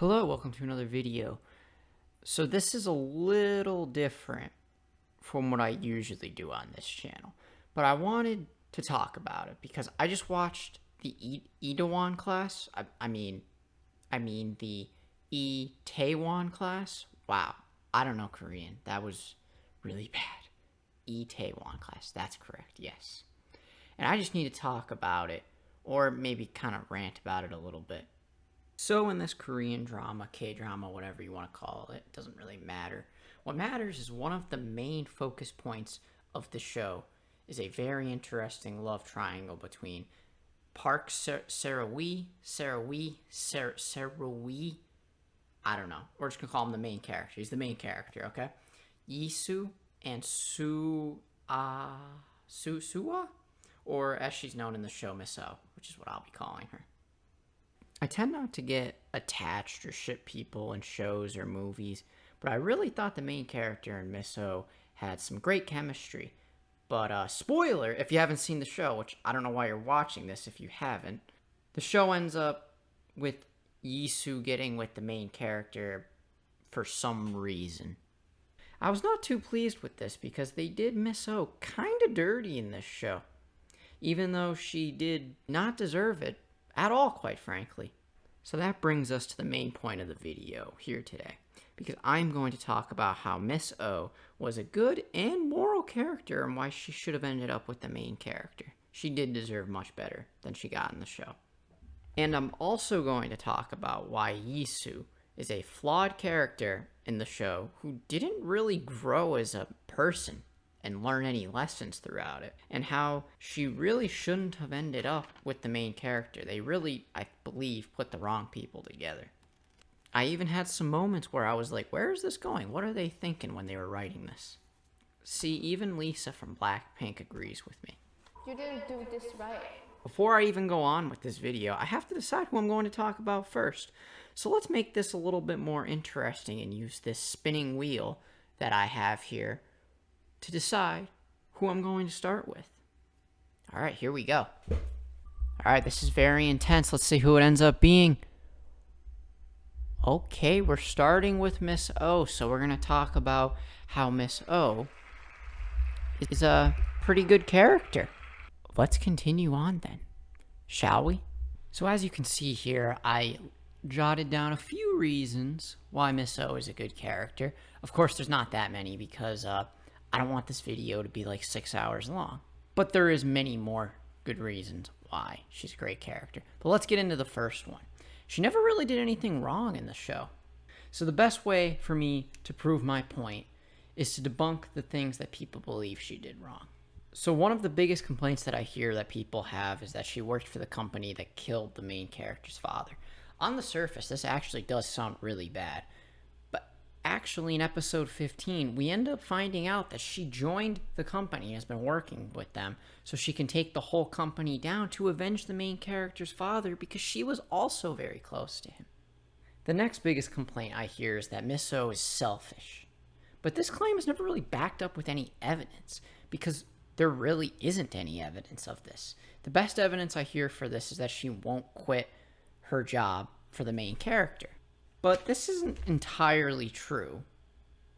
Hello, welcome to another video. So this is a little different from what I usually do on this channel, but I wanted to talk about it because I just watched the Itaewon Class. I mean the Itaewon Class. Wow, I don't know Korean. That was really bad. Itaewon Class, that's correct, yes. And I just need to talk about it, or maybe kind of rant about it a little bit. So in this Korean drama, K-drama, whatever you want to call it, doesn't really matter. What matters is one of the main focus points of the show is a very interesting love triangle between Park Sae-ro-yi, I don't know. We're just going to call him the main character. He's the main character, okay? Yi-Seo and SooAh, or as she's known in the show, Miss-Oh, which is what I'll be calling her. I tend not to get attached or ship people in shows or movies, but I really thought the main character in Miss-Oh had some great chemistry. But spoiler, if you haven't seen the show, which I don't know why you're watching this if you haven't, the show ends up with Yi-Seo getting with the main character for some reason. I was not too pleased with this because they did Miss-Oh kind of dirty in this show, even though she did not deserve it at all, quite frankly. So that brings us to the main point of the video here today, because I'm going to talk about how Miss-Oh was a good and moral character and why she should have ended up with the main character. She did deserve much better than she got in the show. And I'm also going to talk about why Yi-Seo is a flawed character in the show who didn't really grow as a person and learn any lessons throughout it, and how she really shouldn't have ended up with the main character. They really, I believe, put the wrong people together. I even had some moments where I was like, where is this going? What are they thinking when they were writing this? See, even Lisa from Blackpink agrees with me. You didn't do this right. Before I even go on with this video, I have to decide who I'm going to talk about first. So let's make this a little bit more interesting and use this spinning wheel that I have here to decide who I'm going to start with. All right, here we go. All right, this is very intense. Let's see who it ends up being. Okay, we're starting with Miss-Oh, so we're going to talk about how Miss-Oh is a pretty good character. Let's continue on then, shall we? So as you can see here, I jotted down a few reasons why Miss-Oh is a good character. Of course, there's not that many because I don't want this video to be like 6 hours long. But there is many more good reasons why she's a great character. But let's get into the first one. She never really did anything wrong in the show. So the best way for me to prove my point is to debunk the things that people believe she did wrong. So one of the biggest complaints that I hear that people have is that she worked for the company that killed the main character's father. On the surface, this actually does sound really bad. Actually, in episode 15, we end up finding out that she joined the company and has been working with them so she can take the whole company down to avenge the main character's father because she was also very close to him. The next biggest complaint I hear is that Miss-Oh is selfish. But this claim is never really backed up with any evidence because there really isn't any evidence of this. The best evidence I hear for this is that she won't quit her job for the main character. But this isn't entirely true.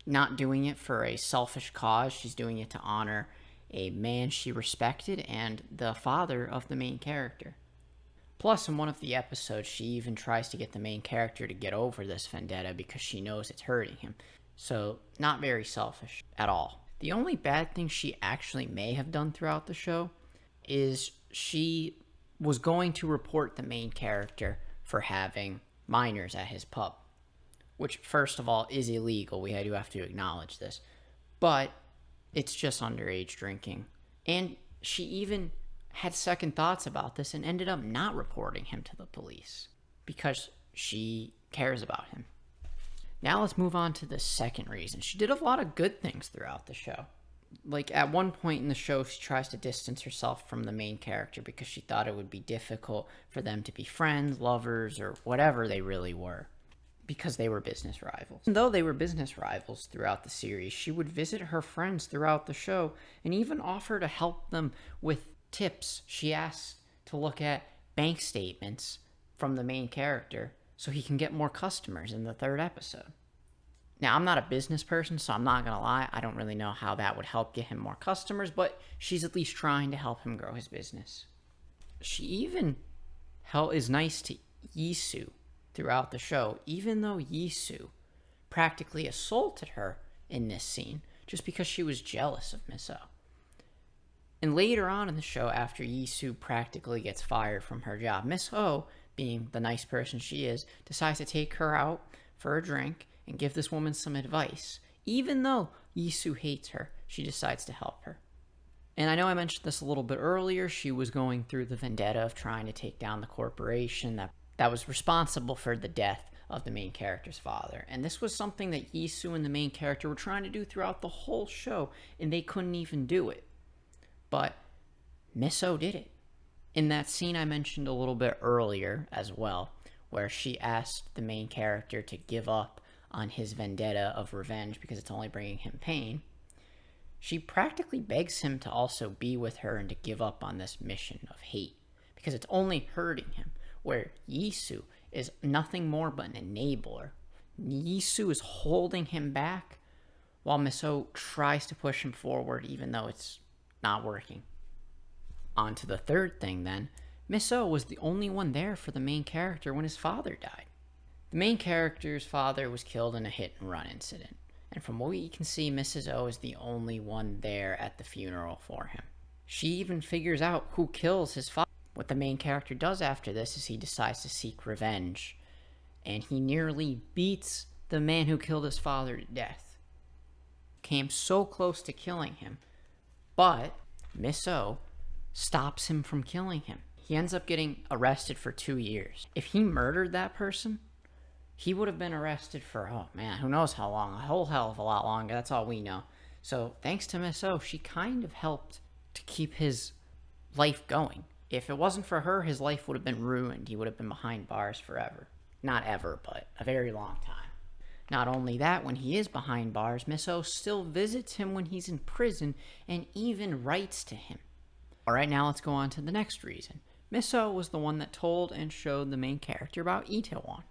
Not doing it for a selfish cause. She's doing it to honor a man she respected and the father of the main character. Plus, in one of the episodes, she even tries to get the main character to get over this vendetta because she knows it's hurting him. So, not very selfish at all. The only bad thing she actually may have done throughout the show is she was going to report the main character for having minors at his pub, which first of all is illegal. We do have to acknowledge this, but it's just underage drinking. And she even had second thoughts about this and ended up not reporting him to the police because she cares about him. Now let's move on to the second reason. She did a lot of good things throughout the show. Like at one point in the show, she tries to distance herself from the main character because she thought it would be difficult for them to be friends, lovers, or whatever they really were, because they were business rivals. And though they were business rivals throughout the series, she would visit her friends throughout the show and even offer to help them with tips. She asked to look at bank statements from the main character so he can get more customers in the third episode. Now, I'm not a business person, so I'm not going to lie. I don't really know how that would help get him more customers, but she's at least trying to help him grow his business. She even is nice to Yi-Seo throughout the show, even though Yi-Seo practically assaulted her in this scene just because she was jealous of Miss-Oh. And later on in the show, after Yi-Seo practically gets fired from her job, Miss-Oh, being the nice person she is, decides to take her out for a drink and give this woman some advice. Even though Yi-Seo hates her, she decides to help her. And I know I mentioned this a little bit earlier. She was going through the vendetta of trying to take down the corporation that was responsible for the death of the main character's father. And this was something that Yi-Seo and the main character were trying to do throughout the whole show, and they couldn't even do it. But Miss-Oh did it. In that scene I mentioned a little bit earlier as well, where she asked the main character to give up on his vendetta of revenge because it's only bringing him pain, she practically begs him to also be with her and to give up on this mission of hate because it's only hurting him, where Yi-Seo is nothing more but an enabler. Yi-Seo is holding him back while Miss-Oh tries to push him forward even though it's not working. On to the third thing then. Miss-Oh was the only one there for the main character when his father died. The main character's father was killed in a hit-and-run incident, and from what we can see, Mrs. O is the only one there at the funeral for him. She even figures out who kills his father. What the main character does after this is he decides to seek revenge, and he nearly beats the man who killed his father to death. Came so close to killing him, but Miss-Oh stops him from killing him. He ends up getting arrested for 2 years. If he murdered that person, he would have been arrested for, oh man, who knows how long, a whole hell of a lot longer, that's all we know. So thanks to Miss-Oh, she kind of helped to keep his life going. If it wasn't for her, his life would have been ruined. He would have been behind bars forever. Not ever, but a very long time. Not only that, when he is behind bars, Miss-Oh still visits him when he's in prison and even writes to him. Alright, now let's go on to the next reason. Miss-Oh was the one that told and showed the main character about Itaewon.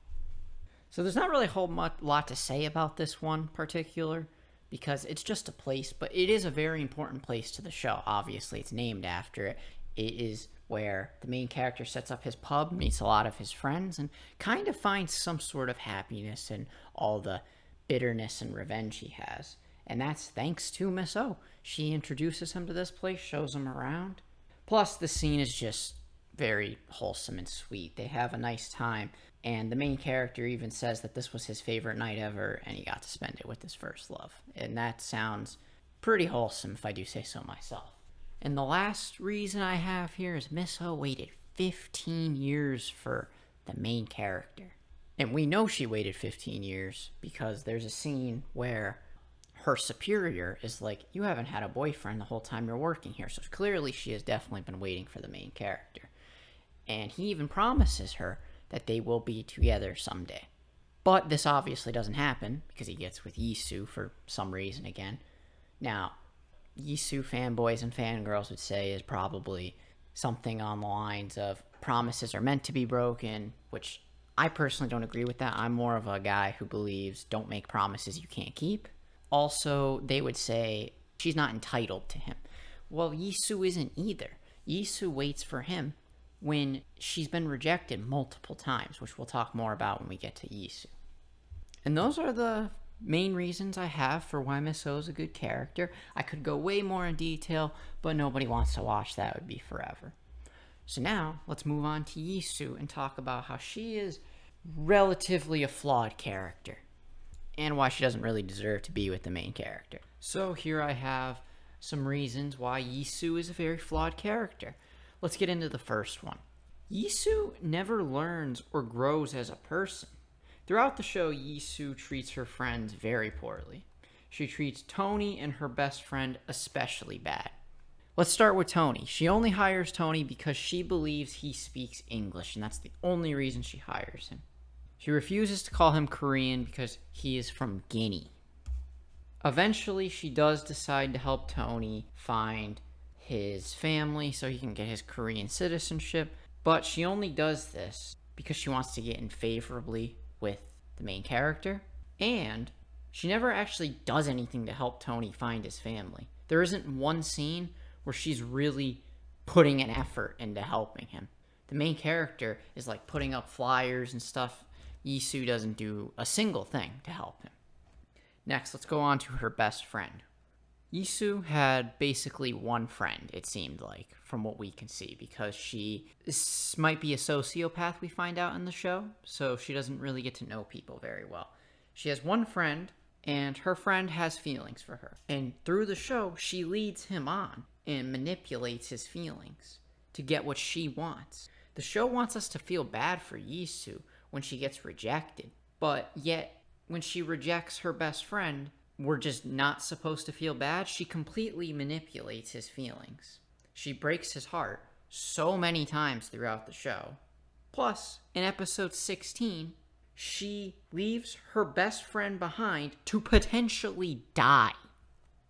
So there's not really a whole lot to say about this one particular, because it's just a place, but it is a very important place to the show. Obviously, it's named after it. It is where the main character sets up his pub, meets a lot of his friends, and kind of finds some sort of happiness in all the bitterness and revenge he has. And that's thanks to Miss-Oh. She introduces him to this place, shows him around. Plus, the scene is just very wholesome and sweet. They have a nice time, and the main character even says that this was his favorite night ever, and he got to spend it with his first love. And that sounds pretty wholesome, if I do say so myself. And the last reason I have here is Miss-Oh waited 15 years for the main character. And we know she waited 15 years because there's a scene where her superior is like, you haven't had a boyfriend the whole time you're working here. So clearly she has definitely been waiting for the main character. And he even promises her that they will be together someday. But this obviously doesn't happen because he gets with Yi-Seo for some reason again. Now, Yi-Seo fanboys and fangirls would say is probably something on the lines of promises are meant to be broken, which I personally don't agree with that. I'm more of a guy who believes don't make promises you can't keep. Also, they would say she's not entitled to him. Well, Yi-Seo isn't either. Yi-Seo waits for him when she's been rejected multiple times, which we'll talk more about when we get to Yi-Seo. And those are the main reasons I have for why Miss-Oh is a good character. I could go way more in detail, but nobody wants to watch that. It would be forever. So now, let's move on to Yi-Seo and talk about how she is relatively a flawed character, and why she doesn't really deserve to be with the main character. So here I have some reasons why Yi-Seo is a very flawed character. Let's get into the first one. Yi-Seo never learns or grows as a person. Throughout the show, Yi-Seo treats her friends very poorly. She treats Tony and her best friend especially bad. Let's start with Tony. She only hires Tony because she believes he speaks English, and that's the only reason she hires him. She refuses to call him Korean because he is from Guinea. Eventually, she does decide to help Tony find his family so he can get his Korean citizenship, but she only does this because she wants to get in favorably with the main character, and she never actually does anything to help Tony find his family. There isn't one scene where she's really putting an effort into helping him. The main character is like putting up flyers and stuff. Yi-Seo doesn't do a single thing to help him. Next, let's go on to her best friend. Yi-Seo had basically one friend, it seemed like, from what we can see, because this might be a sociopath, we find out in the show, so she doesn't really get to know people very well. She has one friend, and her friend has feelings for her. And through the show, she leads him on and manipulates his feelings to get what she wants. The show wants us to feel bad for Yi-Seo when she gets rejected, but yet when she rejects her best friend, we're just not supposed to feel bad. She completely manipulates his feelings. She breaks his heart so many times throughout the show. Plus, in episode 16, she leaves her best friend behind to potentially die.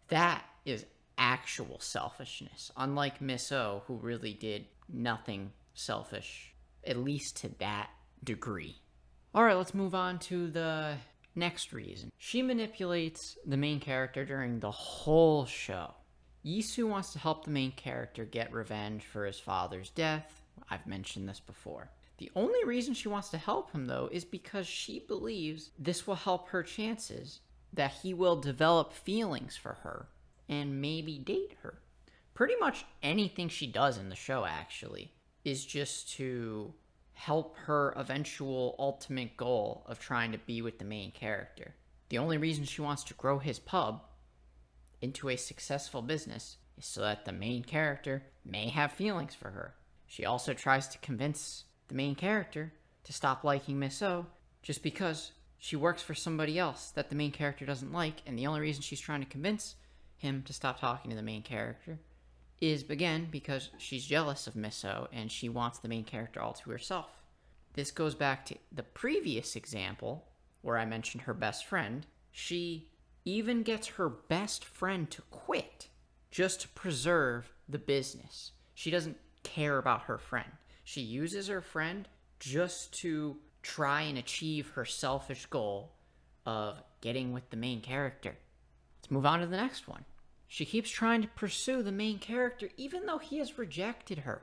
That is actual selfishness, unlike Miss O, who really did nothing selfish, at least to that degree. Alright, let's move on to the next reason. She manipulates the main character during the whole show. Yi-Seo wants to help the main character get revenge for his father's death. I've mentioned this before. The only reason she wants to help him, though, is because she believes this will help her chances that he will develop feelings for her and maybe date her. Pretty much anything she does in the show, actually, is just to help her eventual ultimate goal of trying to be with the main character. The only reason she wants to grow his pub into a successful business is so that the main character may have feelings for her. She also tries to convince the main character to stop liking Miss O just because she works for somebody else that the main character doesn't like, and the only reason she's trying to convince him to stop talking to the main character is, again, because she's jealous of Miss O and she wants the main character all to herself. This goes back to the previous example where I mentioned her best friend. She even gets her best friend to quit just to preserve the business. She doesn't care about her friend. She uses her friend just to try and achieve her selfish goal of getting with the main character. Let's move on to the next one. She keeps trying to pursue the main character even though he has rejected her.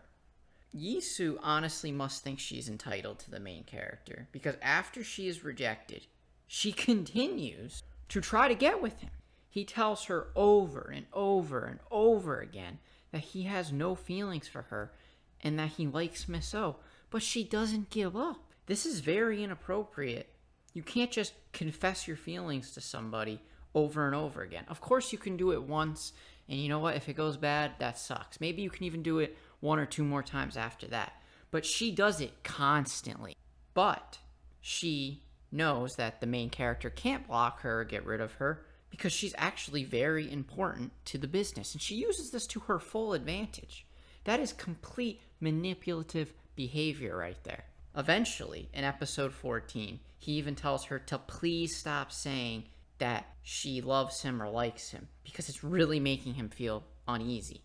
Yi-Seo honestly must think she's entitled to the main character, because after she is rejected, she continues to try to get with him. He tells her over and over and over again that he has no feelings for her and that he likes Miss O, but she doesn't give up. This is very inappropriate. You can't just confess your feelings to somebody over and over again. Of course you can do it once, and you know what? If it goes bad, that sucks. Maybe you can even do it one or two more times after that. But she does it constantly. But she knows that the main character can't block her or get rid of her because she's actually very important to the business, and she uses this to her full advantage. That is complete manipulative behavior right there. Eventually, in episode 14, he even tells her to please stop saying that she loves him or likes him because it's really making him feel uneasy.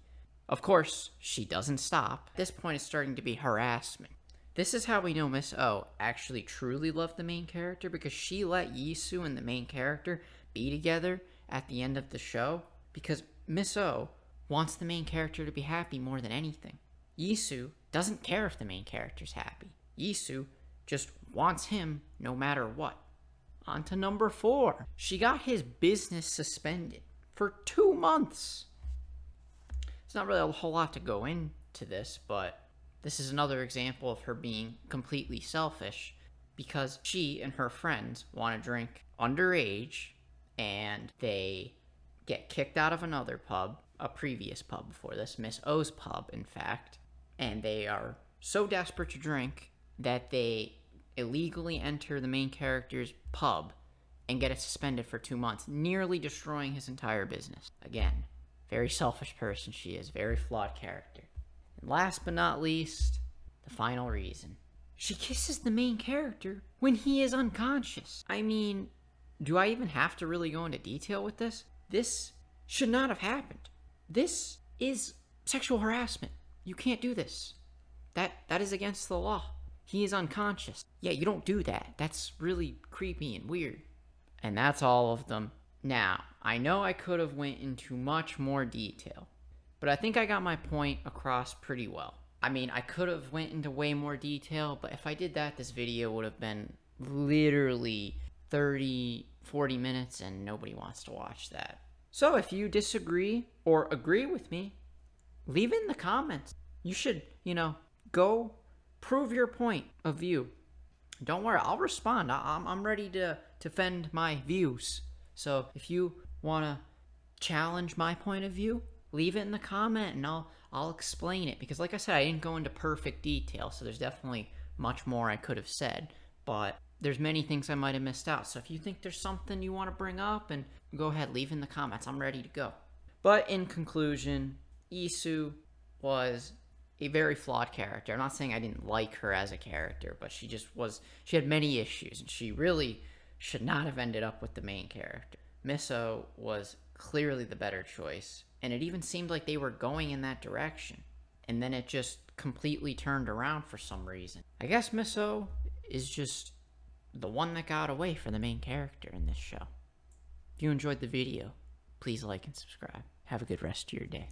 Of course, she doesn't stop. At this point, it's starting to be harassment. This is how we know Miss O actually truly loved the main character, because she let Yi-Seo and the main character be together at the end of the show because Miss O wants the main character to be happy more than anything. Yi-Seo doesn't care if the main character's happy. Yi-Seo just wants him no matter what. On to number 4. She got his business suspended for 2 months. It's not really a whole lot to go into this, but this is another example of her being completely selfish because she and her friends want to drink underage, and they get kicked out of another pub, a previous pub before this, Miss O's pub, in fact, and they are so desperate to drink that they illegally enter the main character's pub and get it suspended for 2 months, nearly destroying his entire business. Again, very selfish person she is, very flawed character. And last but not least, the final reason. She kisses the main character when he is unconscious. I mean, do I even have to really go into detail with this? This should not have happened. This is sexual harassment. You can't do this. That is against the law. He is unconscious. Yeah, you don't do that. That's really creepy and weird. And that's all of them. Now, I know I could have went into much more detail, but I think I got my point across pretty well. I mean, I could have went into way more detail, but if I did that, this video would have been literally 30, 40 minutes, and nobody wants to watch that. So if you disagree or agree with me, leave it in the comments. You should, go prove your point of view. Don't worry, I'll respond. I'm ready to defend my views. So if you want to challenge my point of view, leave it in the comment and I'll explain it. Because like I said, I didn't go into perfect detail, so there's definitely much more I could have said. But there's many things I might have missed out. So if you think there's something you want to bring up, and go ahead, leave in the comments. I'm ready to go. But in conclusion, Yi-Seo was a very flawed character. I'm not saying I didn't like her as a character, but she had many issues, and she really should not have ended up with the main character. Miss-Oh was clearly the better choice, and it even seemed like they were going in that direction. And then it just completely turned around for some reason. I guess Miss-Oh is just the one that got away from the main character in this show. If you enjoyed the video, please like and subscribe. Have a good rest of your day.